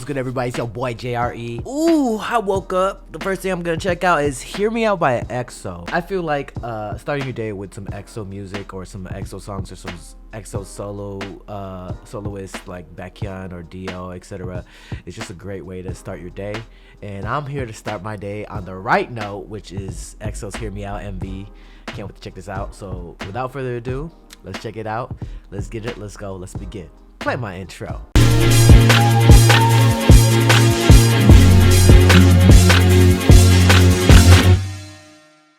good, everybody? It's your boy JRE. Ooh, I woke up. The first thing I'm gonna check out is Hear Me Out by EXO. I feel like starting your day with some EXO music or some EXO songs or some EXO soloists like Baekhyun or DL, etc. It's just a great way to start your day. And I'm here to start my day on the right note, which is EXO's Hear Me Out MV. Can't wait to check this out. So without further ado, let's check it out. Let's get it. Let's go. Let's begin. Play my intro.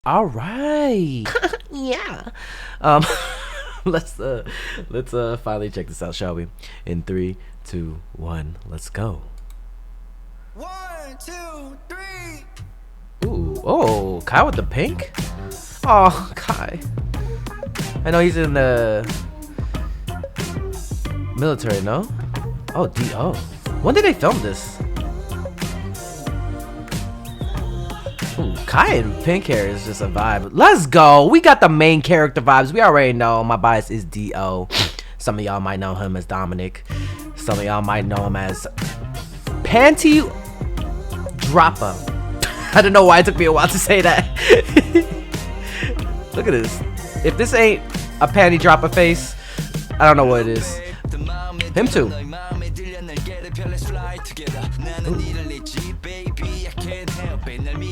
All right. Yeah. Let's finally check this out, shall we? In 3, 2, 1, let's go. 1, 2, 3. Ooh, oh, Kai with the pink? Oh, Kai. I know he's in the military, no? Oh, D.O. When did they film this? Ooh, Kai in pink hair is just a vibe. Let's go. We got the main character vibes. We already know my bias is D.O. Some of y'all might know him as Dominic. Some of y'all might know him as Panty Dropper. I don't know why it took me a while to say that. Look at this. If this ain't a panty dropper face, I don't know what it is. Him too. Ooh.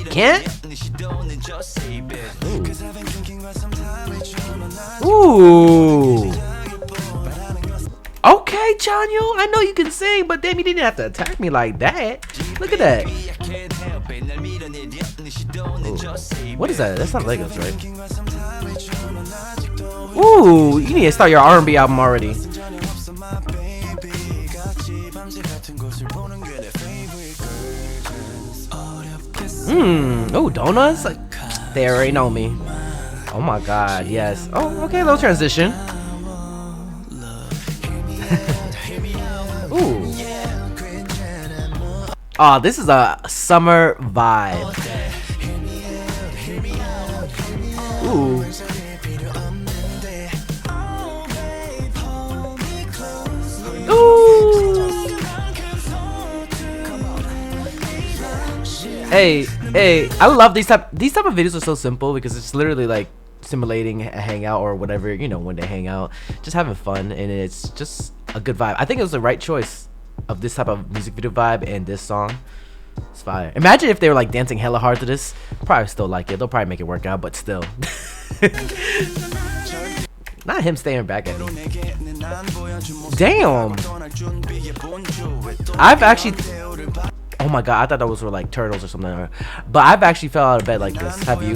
Can't? Ooh. Okay, Chanyo, I know you can sing, but damn, you didn't have to attack me like that. Look at that. Ooh. What is that? That's not Legos, right? Ooh, you need to start your R&B album already. Oh, donuts? Like, they already know me. Oh my god, yes. Oh, okay, little transition. Ooh. Oh, this is a summer vibe. Ooh. Ooh. Hey, I love these type of videos are so simple because it's literally like simulating a hangout or whatever, you know, when they hang out, just having fun, and it's just a good vibe. I think it was the right choice of this type of music video vibe and this song. It's fire. Imagine if they were like dancing hella hard to this. Probably still like it. They'll probably make it work out, but still. Not him staring back at me. Damn. I've actually... Oh my god, I thought those were like turtles or something. But I've actually fell out of bed like this. Have you?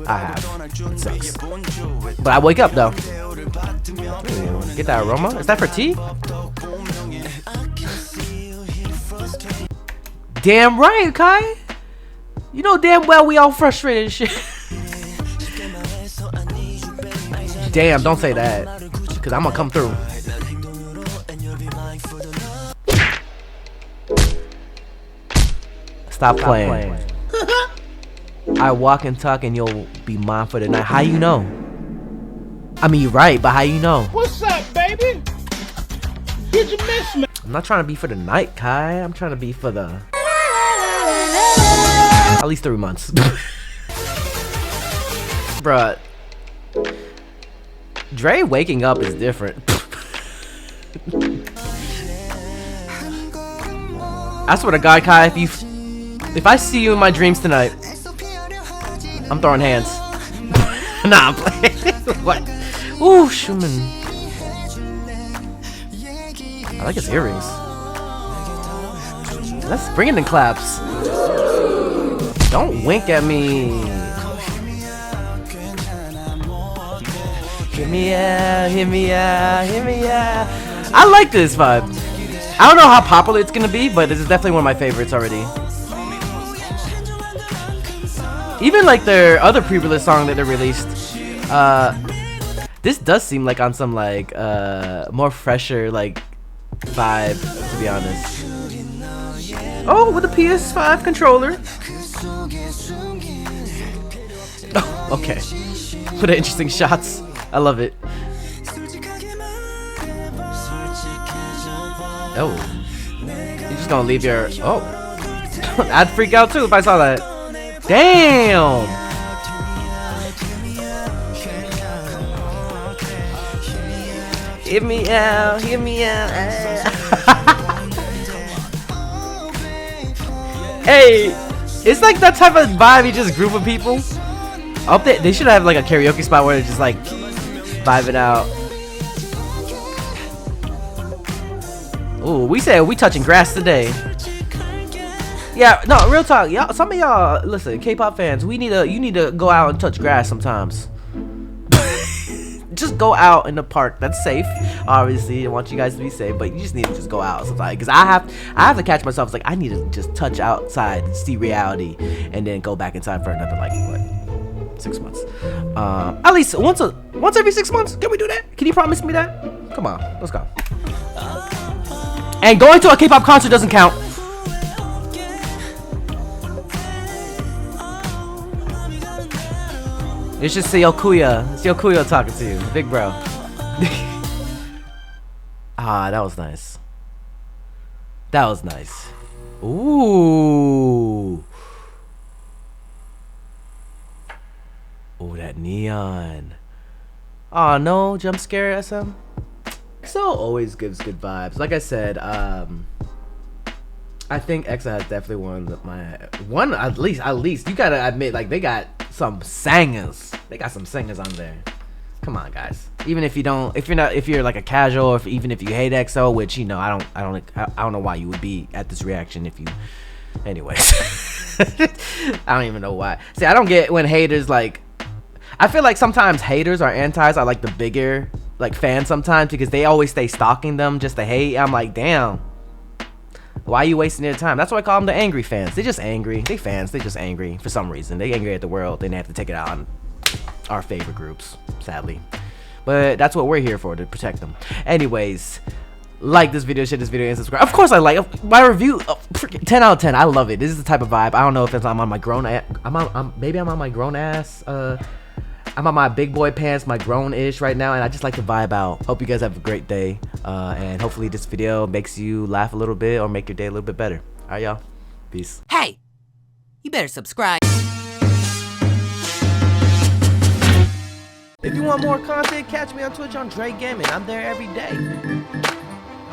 I have. It sucks. But I wake up though. Ooh, get that aroma. Is that for tea? Damn right, Kai. You know damn well we all frustrated and shit. Damn, don't say that. Cause I'm gonna come through. Stop playing. I walk and talk and you'll be mine for the night. How you know? I mean, you're right, but how you know? What's up, baby? Did you miss me? I'm not trying to be for the night, Kai. I'm trying to be for the... at least 3 months. Bruh. Dre waking up is different. I swear to God, Kai, if I see you in my dreams tonight, I'm throwing hands. Nah, I'm playing. What? Ooh, Schumann. I like his earrings. Let's bring it in claps. Don't wink at me. Hear me out, hear me out, hear me out. I like this vibe. I don't know how popular it's gonna be, but this is definitely one of my favorites already. Even like their other pre-release song that they released, this does seem like on some like more fresher like vibe, to be honest. Oh, with a PS5 controller. Oh, okay. What interesting shots. I love it. Oh, he Just gonna leave your. Oh, I'd freak out too if I saw that. Damn. Hear me out, hear me out. Hey, it's like that type of vibe. You just group of people. I hope they should have like a karaoke spot where they just like vibe it out. Ooh, we said we touching grass today. Yeah, no, real talk, y'all. Some of y'all, listen, K-pop fans, you need to go out and touch grass sometimes. Just go out in the park. That's safe. Obviously, I want you guys to be safe, but you just need to just go out sometimes. Because I have to catch myself. It's like I need to just touch outside and see reality, and then go back inside for another like what, 6 months. At least once every 6 months. Can we do that? Can you promise me that? Come on, let's go. And going to a K-pop concert doesn't count. It's just Yokuya. It's Yokuya talking to you, big bro. Ah, that was nice. That was nice. Ooh. Ooh, that neon. Oh no, jump scare SM. EXO always gives good vibes. Like I said, I think EXO has definitely one at least. You gotta admit, like they got some singers. They got some singers on there. Come on, guys. Even if you're like a casual, or even if you hate EXO, which you know I don't know why you would be at this reaction if you. Anyways, I don't even know why. See, I don't get when haters like. I feel like sometimes haters or antis are like the bigger like fans sometimes because they always stay stalking them just to hate. I'm like, damn. Why are you wasting their time? That's why I call them the angry fans. They're just angry. They fans. They're just angry for some reason. They angry at the world. Then they have to take it out on our favorite groups, sadly. But that's what we're here for, to protect them. Anyways, like this video, share this video, and subscribe. Of course I like my review. 10 out of 10. I love it. This is the type of vibe. I don't know if I'm on my grown ass. Maybe I'm on my grown ass. I'm on my big boy pants, my grown-ish right now, and I just like to vibe out. Hope you guys have a great day, and hopefully this video makes you laugh a little bit or make your day a little bit better. All right, y'all. Peace. Hey, you better subscribe. If you want more content, catch me on Twitch on JREAMERS. I'm there every day.